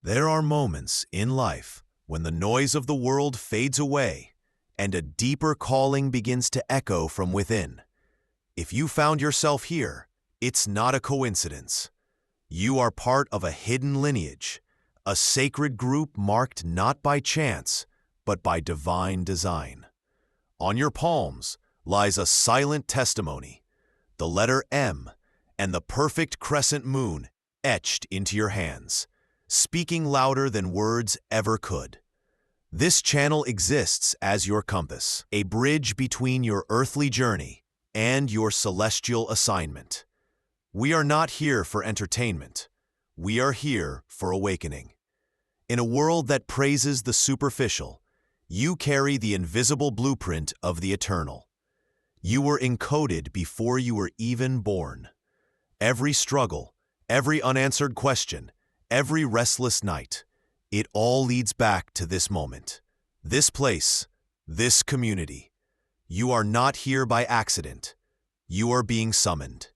There are moments in life when the noise of the world fades away and a deeper calling begins to echo from within. If you found yourself here, it's not a coincidence. You are part of a hidden lineage, a sacred group marked not by chance, but by divine design. On your palms lies a silent testimony, the letter M and the perfect crescent moon etched into your hands, speaking louder than words ever could. This channel exists as your compass, a bridge between your earthly journey and your celestial assignment. We are not here for entertainment. We are here for awakening. In a world that praises the superficial, you carry the invisible blueprint of the eternal. You were encoded before you were even born. Every struggle, every unanswered question, every restless night, it all leads back to this moment, this place, this community. You are not here by accident. You are being summoned.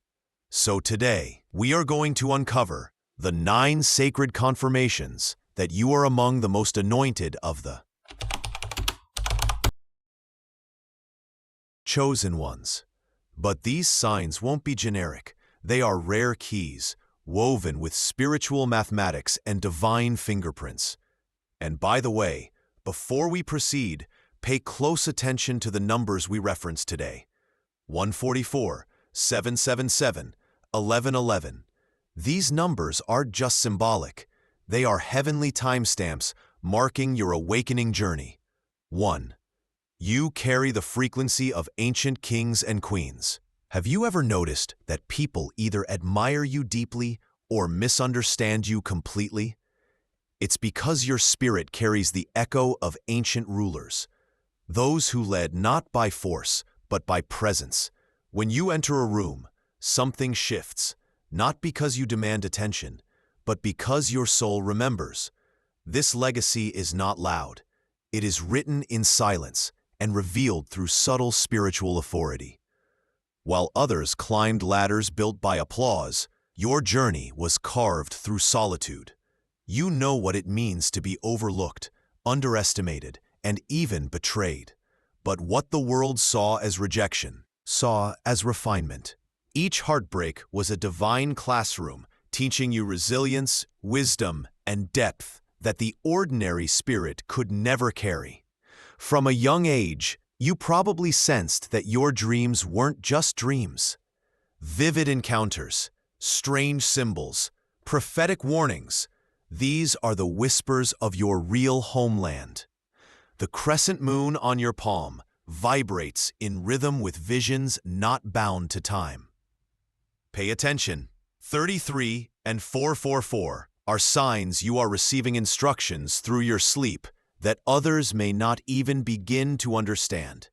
So today, we are going to uncover the 9 sacred confirmations that you are among the most anointed of the chosen ones. But these signs won't be generic. They are rare keys, woven with spiritual mathematics and divine fingerprints. And by the way, before we proceed, pay close attention to the numbers we reference today. 144, 777, 1111. These numbers aren't just symbolic. They are heavenly timestamps marking your awakening journey. 1. You carry the frequency of ancient kings and queens. Have you ever noticed that people either admire you deeply or misunderstand you completely? It's because your spirit carries the echo of ancient rulers, those who led not by force, but by presence. When you enter a room, something shifts, not because you demand attention, but because your soul remembers. This legacy is not loud. It is written in silence and revealed through subtle spiritual authority. While others climbed ladders built by applause, your journey was carved through solitude. You know what it means to be overlooked, underestimated, and even betrayed. But what the world saw as rejection, saw as refinement. Each heartbreak was a divine classroom, teaching you resilience, wisdom, and depth that the ordinary spirit could never carry. From a young age, you probably sensed that your dreams weren't just dreams. Vivid encounters, strange symbols, prophetic warnings, these are the whispers of your real homeland. The crescent moon on your palm vibrates in rhythm with visions not bound to time. Pay attention. 33 and 444 are signs you are receiving instructions through your sleep that others may not even begin to understand.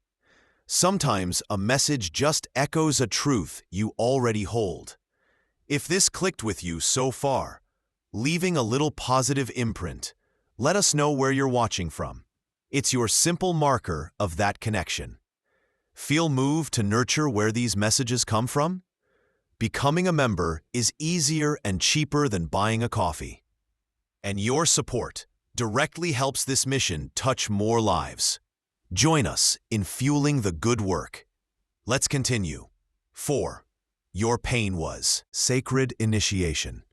Sometimes a message just echoes a truth you already hold. If this clicked with you so far, leaving a little positive imprint, let us know where you're watching from. It's your simple marker of that connection. Feel moved to nurture where these messages come from? Becoming a member is easier and cheaper than buying a coffee. And your support directly helps this mission touch more lives. Join us in fueling the good work. Let's continue. 4. Your pain was sacred initiation.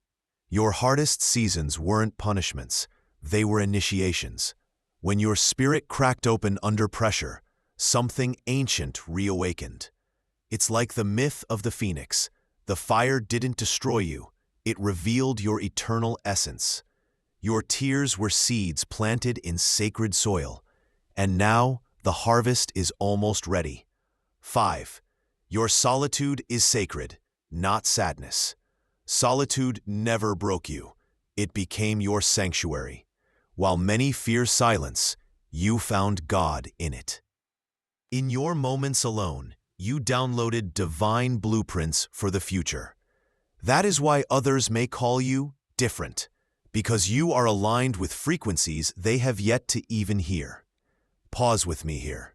Your hardest seasons weren't punishments, they were initiations. When your spirit cracked open under pressure, something ancient reawakened. It's like the myth of the phoenix. The fire didn't destroy you, it revealed your eternal essence. Your tears were seeds planted in sacred soil, and now the harvest is almost ready. 5. Your solitude is sacred, not sadness. Solitude never broke you. It became your sanctuary. While many fear silence, you found God in it. In your moments alone, you downloaded divine blueprints for the future. That is why others may call you different, because you are aligned with frequencies they have yet to even hear. Pause with me here.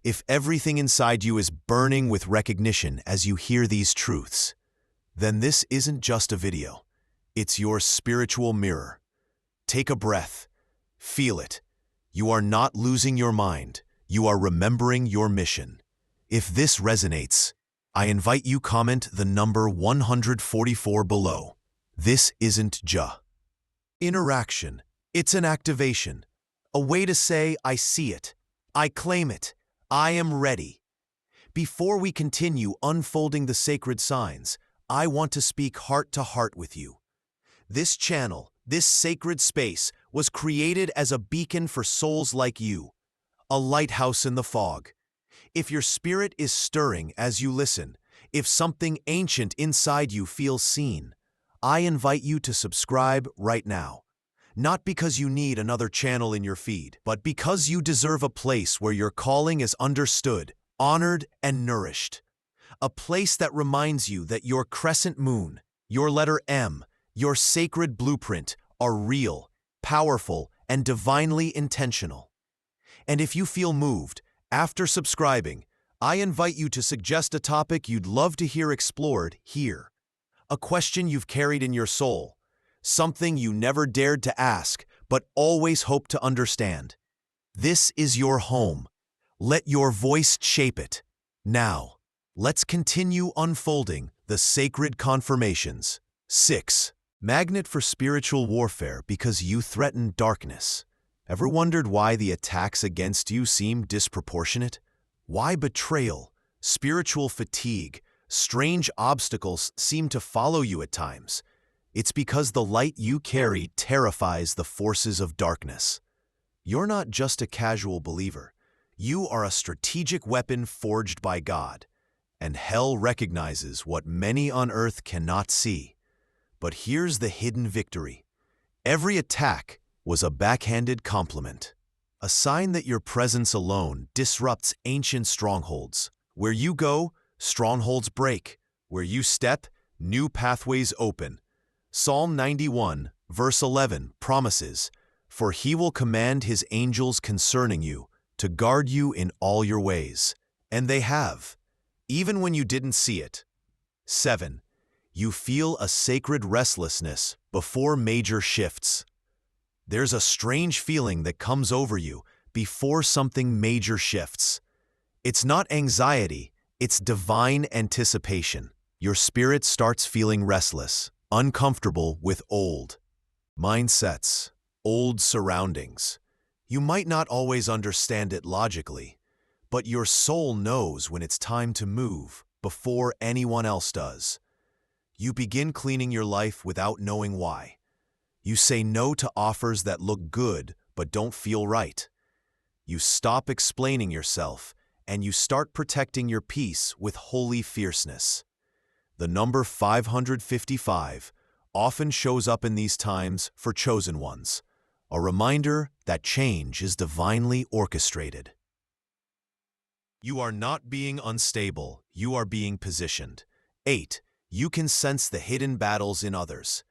If everything inside you is burning with recognition as you hear these truths, then this isn't just a video. It's your spiritual mirror. Take a breath. Feel it. You are not losing your mind. You are remembering your mission. If this resonates, I invite you comment the number 144 below. This isn't just interaction. It's an activation. A way to say, I see it. I claim it. I am ready. Before we continue unfolding the sacred signs, I want to speak heart to heart with you. This channel, this sacred space, was created as a beacon for souls like you, a lighthouse in the fog. If your spirit is stirring as you listen, if something ancient inside you feels seen, I invite you to subscribe right now. Not because you need another channel in your feed, but because you deserve a place where your calling is understood, honored, and nourished. A place that reminds you that your crescent moon, your letter M, your sacred blueprint are real, powerful, and divinely intentional. And if you feel moved, after subscribing, I invite you to suggest a topic you'd love to hear explored here. A question you've carried in your soul, something you never dared to ask, but always hoped to understand. This is your home. Let your voice shape it. Now, let's continue unfolding the sacred confirmations. 6. Magnet for spiritual warfare because you threaten darkness. Ever wondered why the attacks against you seem disproportionate? Why betrayal, spiritual fatigue, strange obstacles seem to follow you at times? It's because the light you carry terrifies the forces of darkness. You're not just a casual believer. You are a strategic weapon forged by God, and hell recognizes what many on earth cannot see. But here's the hidden victory. Every attack was a backhanded compliment, a sign that your presence alone disrupts ancient strongholds. Where you go, strongholds break. Where you step, new pathways open. Psalm 91, verse 11 promises, "For he will command his angels concerning you, to guard you in all your ways." And they have, even when you didn't see it. 7. You feel a sacred restlessness before major shifts. There's a strange feeling that comes over you before something major shifts. It's not anxiety, it's divine anticipation. Your spirit starts feeling restless, uncomfortable with old mindsets, old surroundings. You might not always understand it logically, but your soul knows when it's time to move before anyone else does. You begin cleaning your life without knowing why. You say no to offers that look good but don't feel right. You stop explaining yourself, and you start protecting your peace with holy fierceness. The number 555 often shows up in these times for chosen ones, a reminder that change is divinely orchestrated. You are not being unstable, you are being positioned. 8. You can sense the hidden battles in others.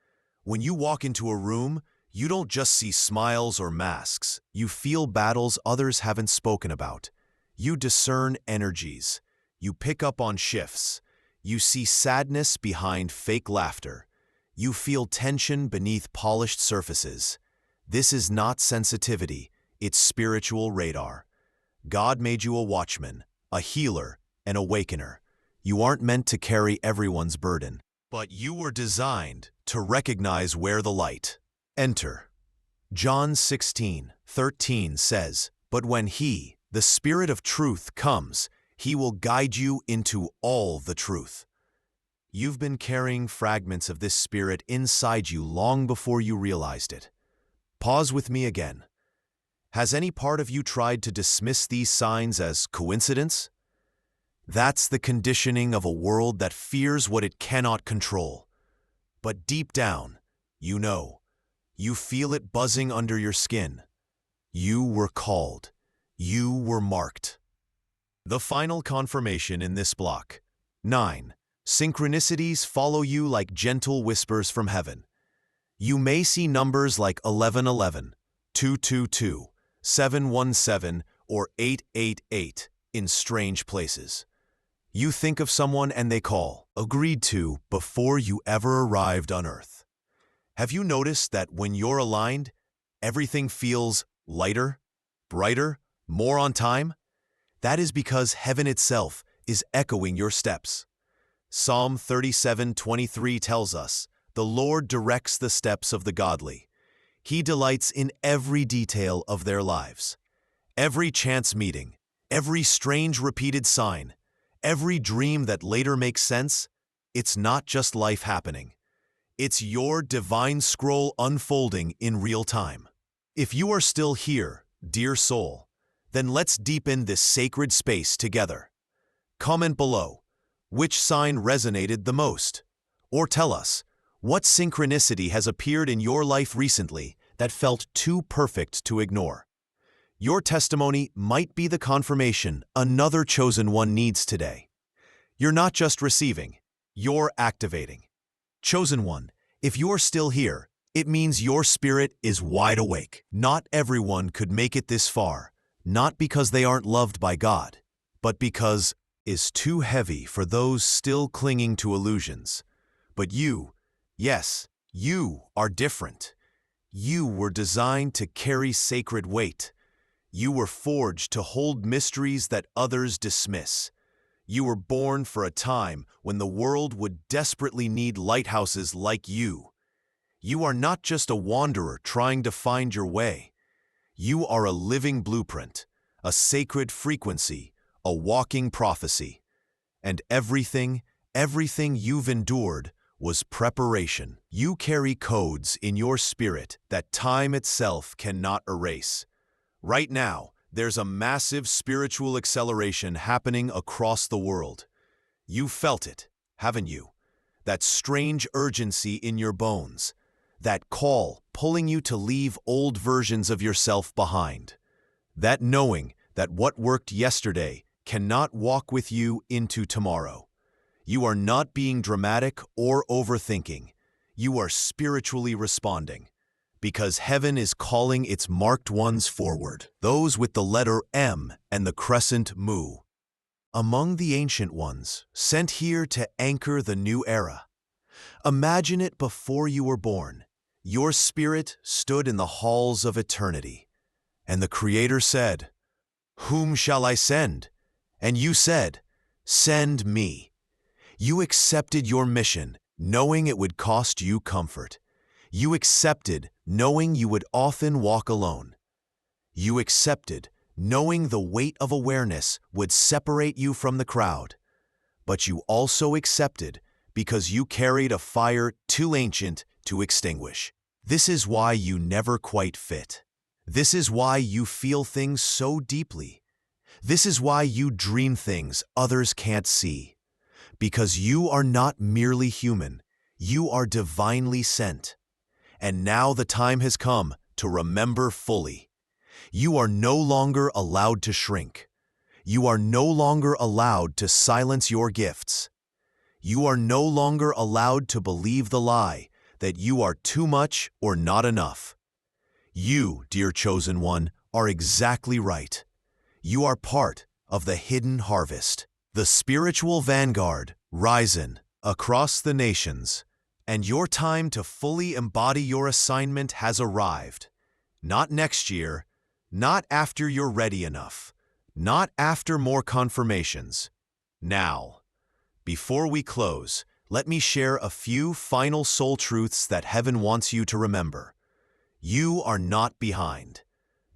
When you walk into a room, you don't just see smiles or masks. You feel battles others haven't spoken about. You discern energies. You pick up on shifts. You see sadness behind fake laughter. You feel tension beneath polished surfaces. This is not sensitivity, it's spiritual radar. God made you a watchman, a healer, an awakener. You aren't meant to carry everyone's burden, but you were designed to recognize where the light enter. John 16:13 says, "But when He, the Spirit of truth, comes, He will guide you into all the truth." You've been carrying fragments of this Spirit inside you long before you realized it. Pause with me again. Has any part of you tried to dismiss these signs as coincidence? That's the conditioning of a world that fears what it cannot control. But deep down, you know. You feel it buzzing under your skin. You were called. You were marked. The final confirmation in this block. 9. Synchronicities follow you like gentle whispers from heaven. You may see numbers like 1111, 222, 717, or 888 in strange places. You think of someone and they call, agreed to, before you ever arrived on Earth. Have you noticed that when you're aligned, everything feels lighter, brighter, more on time? That is because heaven itself is echoing your steps. Psalm 37:23 tells us, "The Lord directs the steps of the godly. He delights in every detail of their lives." Every chance meeting, every strange repeated sign, every dream that later makes sense, it's not just life happening. It's your divine scroll unfolding in real time. If you are still here, dear soul, then let's deepen this sacred space together. Comment below, which sign resonated the most? Or tell us, what synchronicity has appeared in your life recently that felt too perfect to ignore? Your testimony might be the confirmation another chosen one needs today. You're not just receiving, you're activating. Chosen one, if you're still here, it means your spirit is wide awake. Not everyone could make it this far, not because they aren't loved by God, but because is too heavy for those still clinging to illusions. But you, yes, you are different. You were designed to carry sacred weight. You were forged to hold mysteries that others dismiss. You were born for a time when the world would desperately need lighthouses like you. You are not just a wanderer trying to find your way. You are a living blueprint, a sacred frequency, a walking prophecy. And everything you've endured was preparation. You carry codes in your spirit that time itself cannot erase. Right now, there's a massive spiritual acceleration happening across the world. You felt it, haven't you? That strange urgency in your bones. That call pulling you to leave old versions of yourself behind. That knowing that what worked yesterday cannot walk with you into tomorrow. You are not being dramatic or overthinking. You are spiritually responding. Because heaven is calling its marked ones forward, those with the letter M and the crescent mu. Among the ancient ones, sent here to anchor the new era. Imagine it before you were born. Your spirit stood in the halls of eternity. And the Creator said, "Whom shall I send?" And you said, "Send me." You accepted your mission, knowing it would cost you comfort. You accepted, knowing you would often walk alone. You accepted, knowing the weight of awareness would separate you from the crowd. But you also accepted because you carried a fire too ancient to extinguish. This is why you never quite fit. This is why you feel things so deeply. This is why you dream things others can't see. Because you are not merely human, you are divinely sent. And now the time has come to remember fully. You are no longer allowed to shrink. You are no longer allowed to silence your gifts. You are no longer allowed to believe the lie that you are too much or not enough. You, dear chosen one, are exactly right. You are part of the hidden harvest, the spiritual vanguard, rising across the nations. And your time to fully embody your assignment has arrived. Not next year, not after you're ready enough, not after more confirmations. Now, before we close, let me share a few final soul truths that heaven wants you to remember. You are not behind.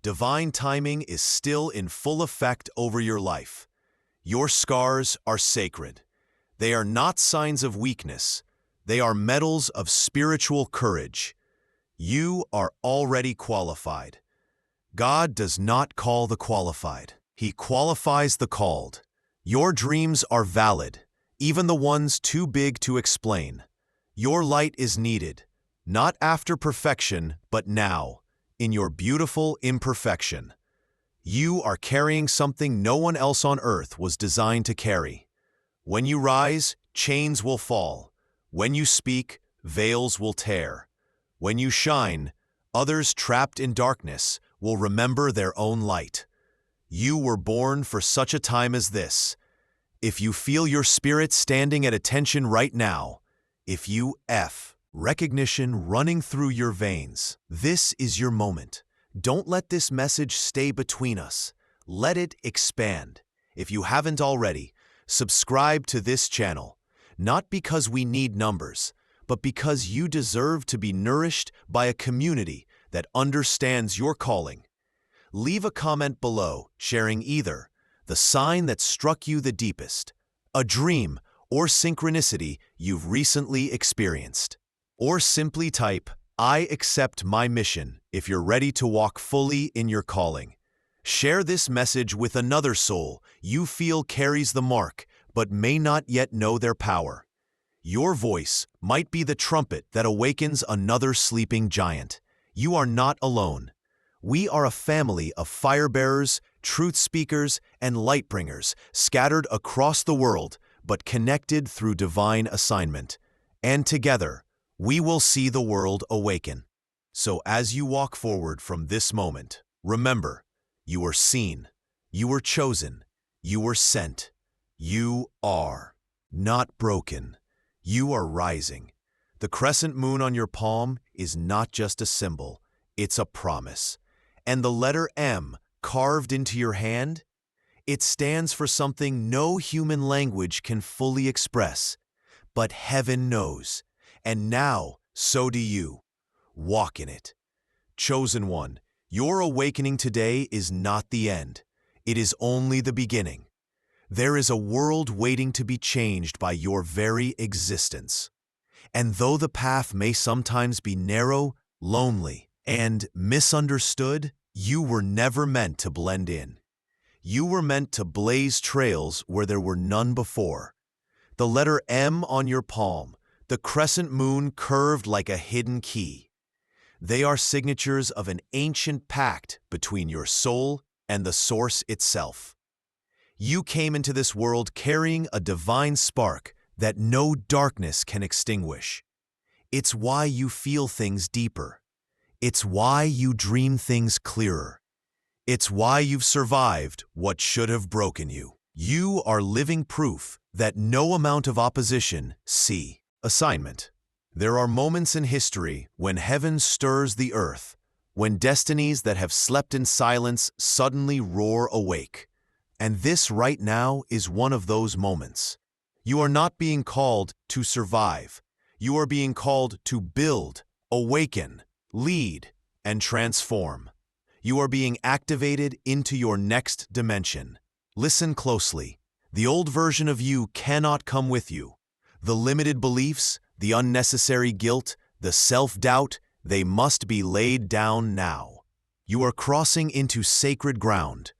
Divine timing is still in full effect over your life. Your scars are sacred. They are not signs of weakness. They are medals of spiritual courage. You are already qualified. God does not call the qualified. He qualifies the called. Your dreams are valid, even the ones too big to explain. Your light is needed, not after perfection, but now, in your beautiful imperfection. You are carrying something no one else on earth was designed to carry. When you rise, chains will fall. When you speak, veils will tear. When you shine, others trapped in darkness will remember their own light. You were born for such a time as this. If you feel your spirit standing at attention right now, if you recognition running through your veins. This is your moment. Don't let this message stay between us. Let it expand. If you haven't already, subscribe to this channel, not because we need numbers, but because you deserve to be nourished by a community that understands your calling. Leave a comment below sharing either the sign that struck you the deepest, a dream or synchronicity you've recently experienced. Or simply type, "I accept my mission," if you're ready to walk fully in your calling. Share this message with another soul you feel carries the mark but may not yet know their power. Your voice might be the trumpet that awakens another sleeping giant. You are not alone. We are a family of fire-bearers, truth speakers, and light-bringers scattered across the world but connected through divine assignment. And together, we will see the world awaken. So as you walk forward from this moment, remember, you are seen, you were chosen, you were sent. You are not broken. You are rising. The crescent moon on your palm is not just a symbol, it's a promise. And the letter M carved into your hand, it stands for something no human language can fully express. But heaven knows, and now so do you. Walk in it. Chosen one, your awakening today is not the end. It is only the beginning. There is a world waiting to be changed by your very existence. And though the path may sometimes be narrow, lonely, and misunderstood, you were never meant to blend in. You were meant to blaze trails where there were none before. The letter M on your palm, the crescent moon curved like a hidden key. They are signatures of an ancient pact between your soul and the source itself. You came into this world carrying a divine spark that no darkness can extinguish. It's why you feel things deeper. It's why you dream things clearer. It's why you've survived what should have broken you. You are living proof that no amount of opposition, assignment. There are moments in history when heaven stirs the earth, when destinies that have slept in silence suddenly roar awake. And this right now is one of those moments. You are not being called to survive. You are being called to build, awaken, lead, and transform. You are being activated into your next dimension. Listen closely. The old version of you cannot come with you. The limited beliefs, the unnecessary guilt, the self-doubt, they must be laid down now. You are crossing into sacred ground.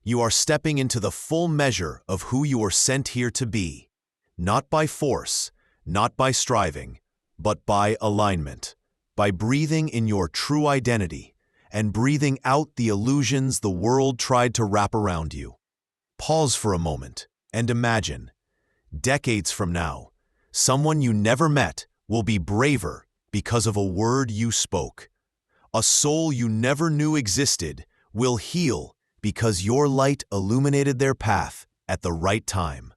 You are stepping into the full measure of who you are sent here to be. Not by force, not by striving, but by alignment. By breathing in your true identity and breathing out the illusions the world tried to wrap around you. Pause for a moment and imagine, decades from now, someone you never met will be braver because of a word you spoke. A soul you never knew existed will heal because your light illuminated their path at the right time.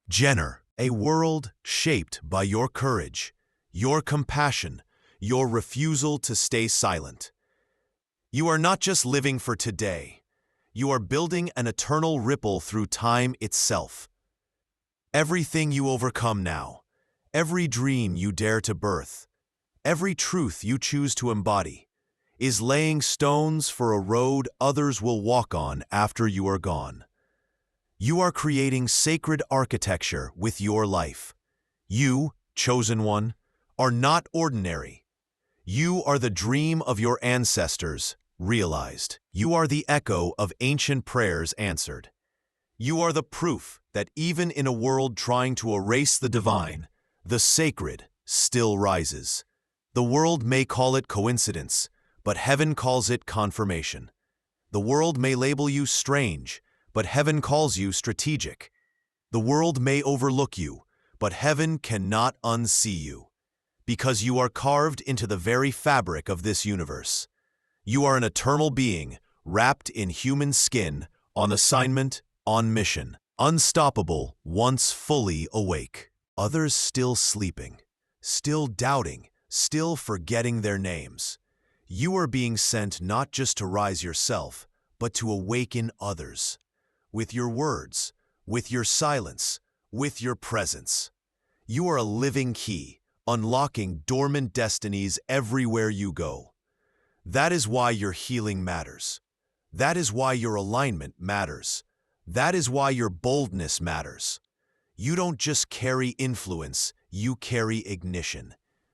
Jenner, a world shaped by your courage, your compassion, your refusal to stay silent. You are not just living for today. You are building an eternal ripple through time itself. Everything you overcome now, every dream you dare to birth, every truth you choose to embody, is laying stones for a road others will walk on after you are gone. You are creating sacred architecture with your life. You, chosen one, are not ordinary. You are the dream of your ancestors realized. You are the echo of ancient prayers answered. You are the proof that even in a world trying to erase the divine, the sacred still rises. The world may call it coincidence, but heaven calls it confirmation. The world may label you strange, but heaven calls you strategic. The world may overlook you, but heaven cannot unsee you, because you are carved into the very fabric of this universe. You are an eternal being, wrapped in human skin, on assignment, on mission, unstoppable once fully awake. Others still sleeping, still doubting, still forgetting their names. You are being sent not just to rise yourself, but to awaken others. With your words, with your silence, with your presence. You are a living key, unlocking dormant destinies everywhere you go. That is why your healing matters. That is why your alignment matters. That is why your boldness matters. You don't just carry influence, you carry ignition.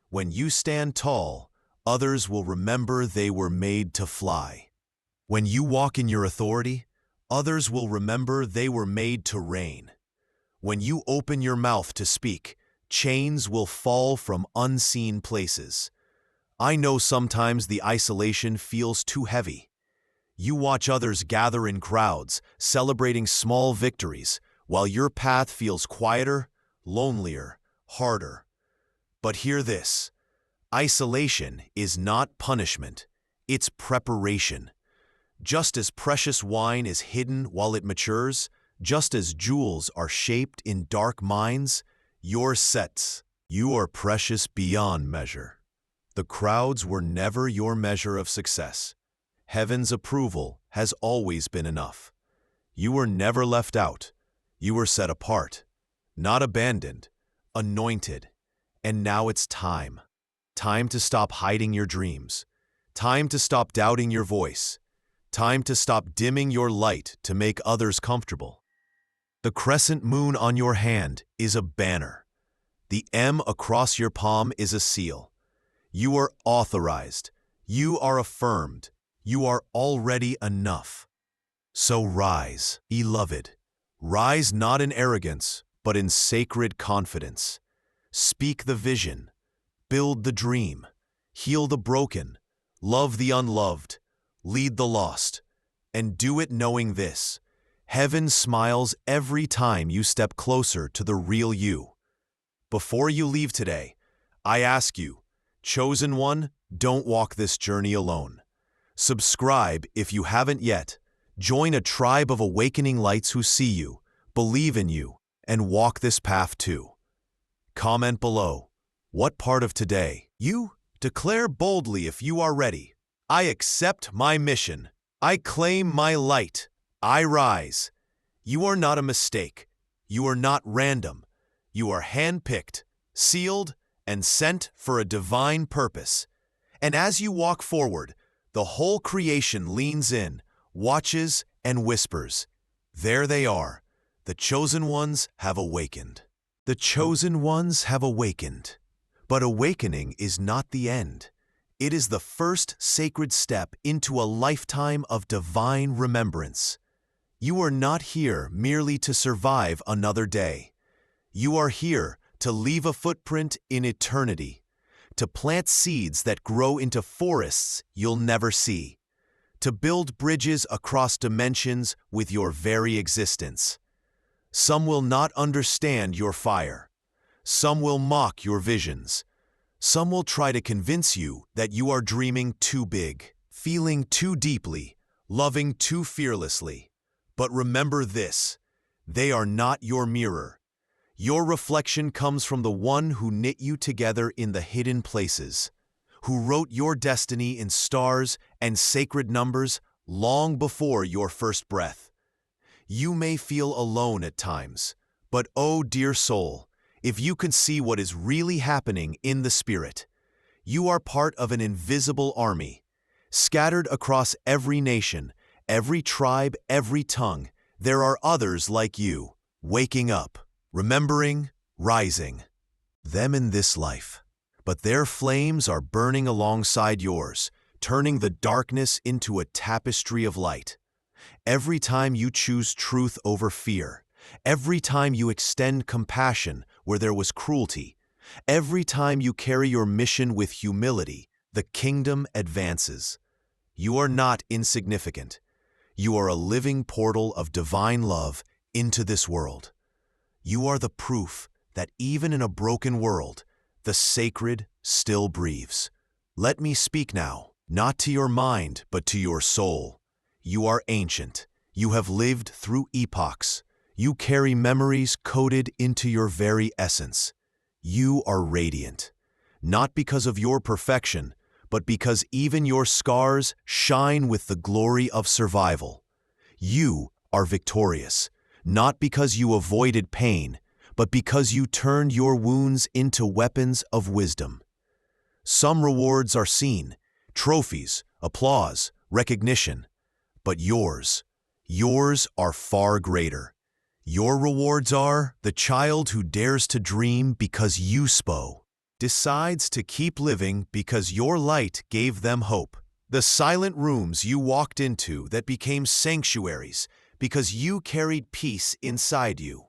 When you stand tall, others will remember they were made to fly. When you walk in your authority, others will remember they were made to reign. When you open your mouth to speak, chains will fall from unseen places. I know sometimes the isolation feels too heavy. You watch others gather in crowds, celebrating small victories, while your path feels quieter, lonelier, harder. But hear this: isolation is not punishment, it's preparation. Just as precious wine is hidden while it matures, just as jewels are shaped in dark mines, your sets, you are precious beyond measure. The crowds were never your measure of success. Heaven's approval has always been enough. You were never left out. You were set apart, not abandoned, anointed. And now it's time. Time to stop hiding your dreams. Time to stop doubting your voice. Time to stop dimming your light to make others comfortable. The crescent moon on your hand is a banner. The M across your palm is a seal. You are authorized. You are affirmed. You are already enough. So rise, beloved. Rise not in arrogance, but in sacred confidence. Speak the vision. Build the dream. Heal the broken. Love the unloved. Lead the lost. And do it knowing this: heaven smiles every time you step closer to the real you. Before you leave today, I ask you, chosen one, don't walk this journey alone. Subscribe if you haven't yet. Join a tribe of awakening lights who see you, believe in you, and walk this path too. Comment below. What part of today? You declare boldly if you are ready. I accept my mission. I claim my light. I rise. You are not a mistake. You are not random. You are handpicked, sealed, and sent for a divine purpose. And as you walk forward, the whole creation leans in, watches, and whispers. There they are. The chosen ones have awakened. The chosen ones have awakened. But awakening is not the end. It is the first sacred step into a lifetime of divine remembrance. You are not here merely to survive another day. You are here to leave a footprint in eternity, to plant seeds that grow into forests you'll never see, to build bridges across dimensions with your very existence. Some will not understand your fire. Some will mock your visions. Some will try to convince you that you are dreaming too big, feeling too deeply, loving too fearlessly. But remember this: they are not your mirror. Your reflection comes from the one who knit you together in the hidden places, who wrote your destiny in stars and sacred numbers long before your first breath. You may feel alone at times, but oh dear soul, if you can see what is really happening in the spirit, you are part of an invisible army, scattered across every nation, every tribe, every tongue. There are others like you, waking up, remembering, rising. Them in this life. But their flames are burning alongside yours, turning the darkness into a tapestry of light. Every time you choose truth over fear, every time you extend compassion where there was cruelty, every time you carry your mission with humility, the kingdom advances. You are not insignificant. You are a living portal of divine love into this world. You are the proof that even in a broken world, the sacred still breathes. Let me speak now, not to your mind, but to your soul. You are ancient. You have lived through epochs. You carry memories coded into your very essence. You are radiant. not because of your perfection, but because even your scars shine with the glory of survival. You are victorious, not because you avoided pain, but because you turned your wounds into weapons of wisdom. Some rewards are seen, trophies, applause, recognition, but yours are far greater. Your rewards are the child who dares to dream because you spoke, decides to keep living because your light gave them hope. The silent rooms you walked into that became sanctuaries because you carried peace inside you.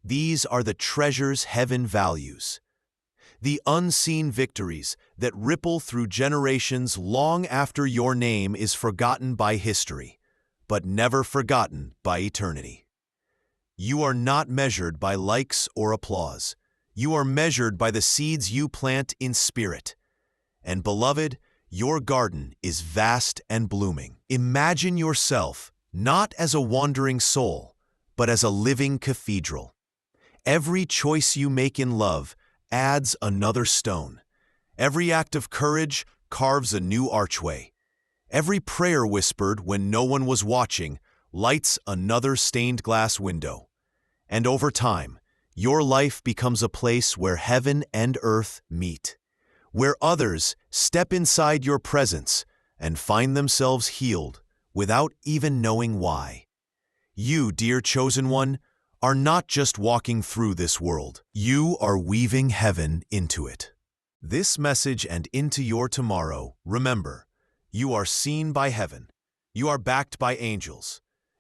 These are the treasures heaven values. The unseen victories that ripple through generations long after your name is forgotten by history, but never forgotten by eternity. You are not measured by likes or applause. You are measured by the seeds you plant in spirit. And beloved, your garden is vast and blooming. Imagine yourself not as a wandering soul, but as a living cathedral. Every choice you make in love adds another stone. Every act of courage carves a new archway. Every prayer whispered when no one was watching lights another stained glass window. And over time, your life becomes a place where heaven and earth meet, where others step inside your presence and find themselves healed without even knowing why. You, dear chosen one, are not just walking through this world. You are weaving heaven into it. This message and into your tomorrow, remember, you are seen by heaven. You are backed by angels.